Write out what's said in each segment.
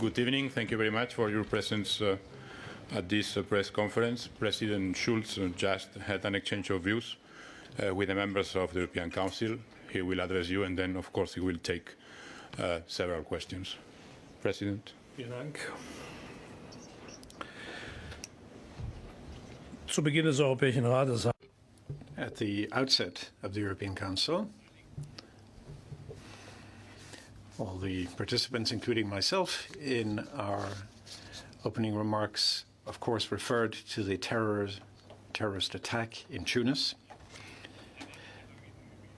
Good evening. Thank you very much for your presence at this press conference. President Schulz just had an exchange of views with the members of the European Council. He will address you, and then, of course, he will take several questions. President. Vielen Dank. Zu Beginn des Europäischen Rates. At the outset of the European Council, all the participants, including myself, in our opening remarks, of course, referred to the terrorist attack in Tunis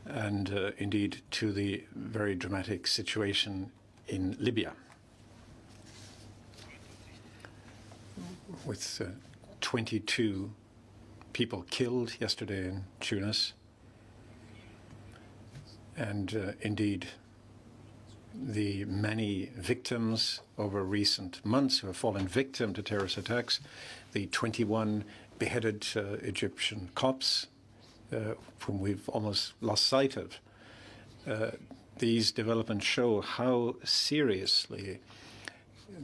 and indeed to the very dramatic situation in Libya, with 22 people killed yesterday in Tunis, and indeed the many victims over recent months who have fallen victim to terrorist attacks, the 21 beheaded Egyptian Copts, whom we've almost lost sight of. These developments show how seriously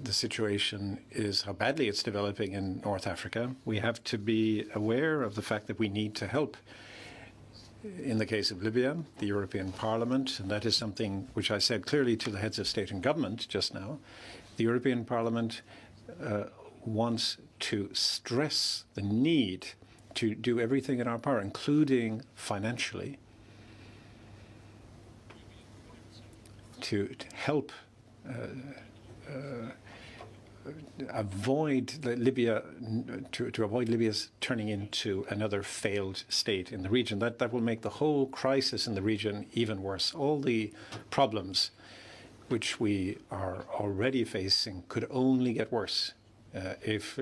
the situation is, how badly it's developing in North Africa. We have to be aware of the fact that we need to help. In the case of Libya, the European Parliament, and that is something which I said clearly to the heads of state and government just now, the European Parliament wants to stress the need to do everything in our power, including financially, to help avoid Libya, to avoid Libya's turning into another failed state in the region. That will make the whole crisis in the region even worse. All the problems which we are already facing could only get worse if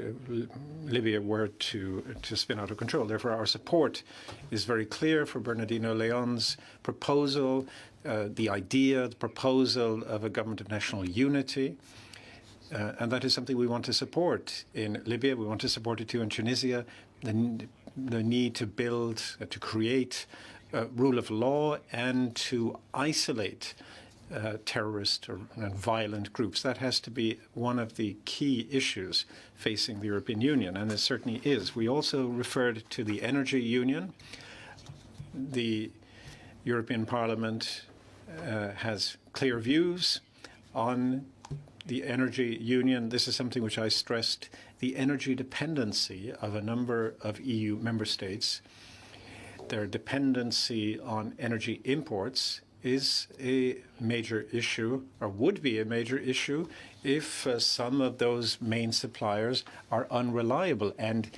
Libya were to spin out of control. Therefore, our support is very clear for Bernardino Leon's proposal, the proposal of a government of national unity. And that is something we want to support in Libya. We want to support it too in Tunisia. The need to build, to create rule of law and to isolate terrorist and violent groups. That has to be one of the key issues facing the European Union, and it certainly is. We also referred to the energy union. The European Parliament has clear views on the energy union. This is something which I stressed, the energy dependency of a number of EU member states. Their dependency on energy imports is a major issue, or would be a major issue, if some of those main suppliers are unreliable and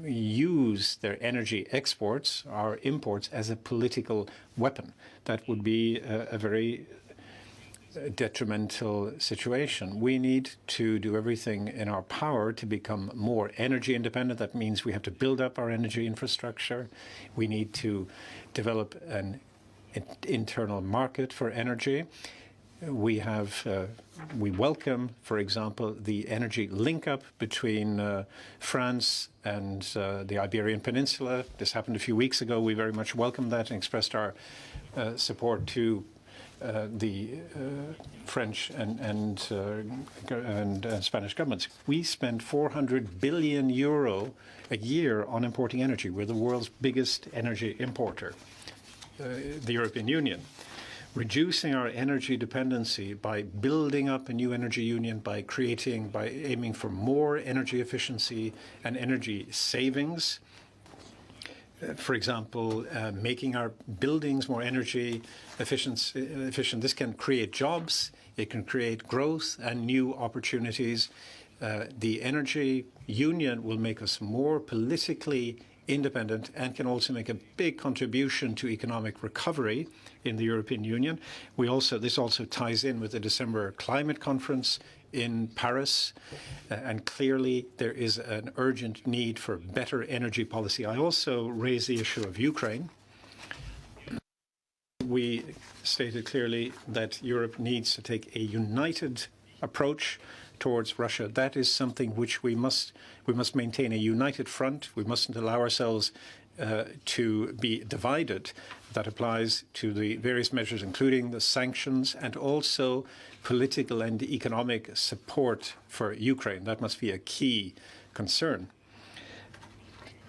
use their energy exports, our imports, as a political weapon. That would be a very detrimental situation. We need to do everything in our power to become more energy independent. That means we have to build up our energy infrastructure. We need to develop an internal market for energy. We welcome, for example, the energy link-up between France and the Iberian Peninsula. This happened a few weeks ago. We very much welcomed that and expressed our support to the French and Spanish governments. We spend 400 billion euro a year on importing energy. We're the world's biggest energy importer, the European Union. Reducing our energy dependency by building up a new energy union, by aiming for more energy efficiency and energy savings. For example, making our buildings more energy efficient. This can create jobs, it can create growth and new opportunities. The energy union will make us more politically independent and can also make a big contribution to economic recovery in the European Union. This also ties in with the December climate conference in Paris, and clearly there is an urgent need for better energy policy. I also raised the issue of Ukraine. We stated clearly that Europe needs to take a united approach towards Russia. That is something which we must maintain a united front. We mustn't allow ourselves to be divided. That applies to the various measures, including the sanctions and also political and economic support for Ukraine. That must be a key concern.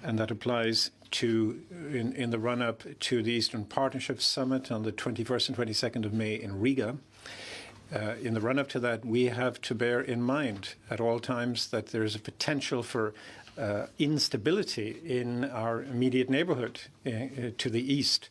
And that applies to, in the run-up to the Eastern Partnership Summit on the 21st and 22nd of May in Riga. In the run-up to that, we have to bear in mind at all times that there is a potential for instability in our immediate neighborhood to the east.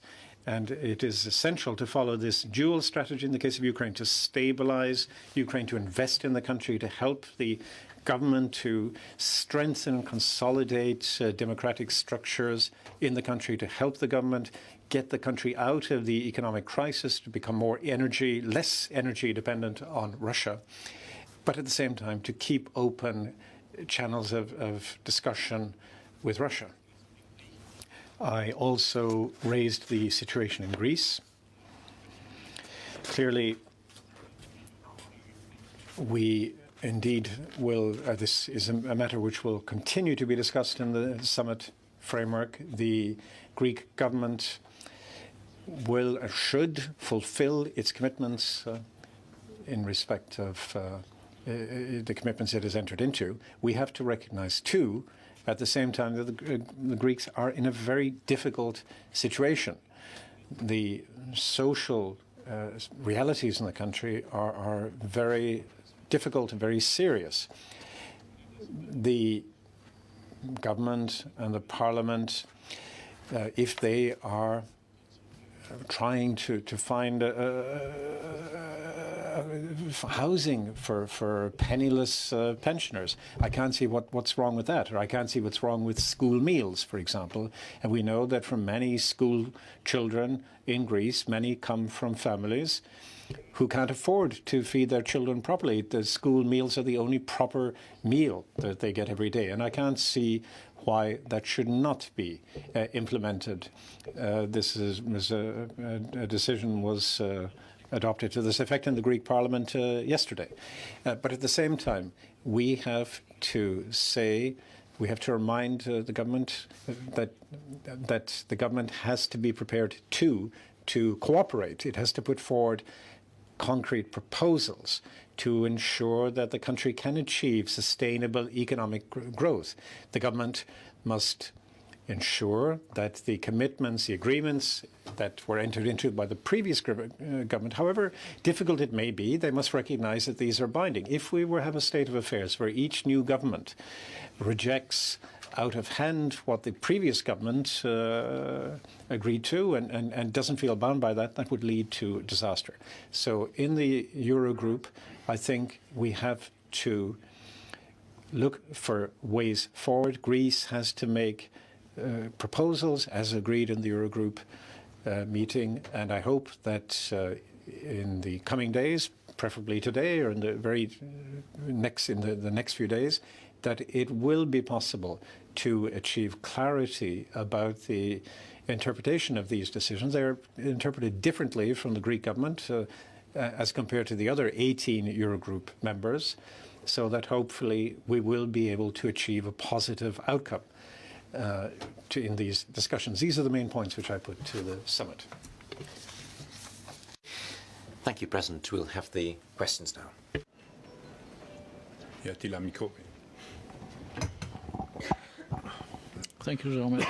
And it is essential to follow this dual strategy in the case of Ukraine, to stabilize Ukraine, to invest in the country, to help the government to strengthen and consolidate democratic structures in the country, to help the government get the country out of the economic crisis, to become less energy dependent on Russia, but at the same time to keep open channels of discussion with Russia. I also raised the situation in Greece. Clearly, we indeed will, this is a matter which will continue to be discussed in the summit framework. The Greek government will or should fulfill its commitments in respect of the commitments it has entered into. We have to recognize, too, at the same time, that the Greeks are in a very difficult situation. The social realities in the country are very difficult and very serious. The government and the parliament, if they are trying to find housing for penniless pensioners, I can't see what's wrong with that, or I can't see what's wrong with school meals, for example. And we know that for many school children in Greece, many come from families who can't afford to feed their children properly. The school meals are the only proper meal that they get every day. And I can't see why that should not be implemented. A decision was adopted to this effect in the Greek parliament yesterday. But at the same time, we have to remind the government that the government has to be prepared to cooperate. It has to put forward concrete proposals to ensure that the country can achieve sustainable economic growth. The government must ensure that the commitments, the agreements that were entered into by the previous government, however difficult it may be, they must recognize that these are binding. If we have a state of affairs where each new government rejects out of hand what the previous government agreed to and doesn't feel bound by that, that would lead to disaster. So in the Eurogroup, I think we have to look for ways forward. Greece has to make proposals as agreed in the Eurogroup meeting, and I hope that in the coming days, preferably today or in the the next few days, that it will be possible to achieve clarity about the interpretation of these decisions. They're interpreted differently from the Greek government as compared to the other 18 Eurogroup members, so that hopefully we will be able to achieve a positive outcome in these discussions. These are the main points which I put to the summit. Thank you, President. We'll have the questions now. Y a-t-il un micro? Thank you, Jerome.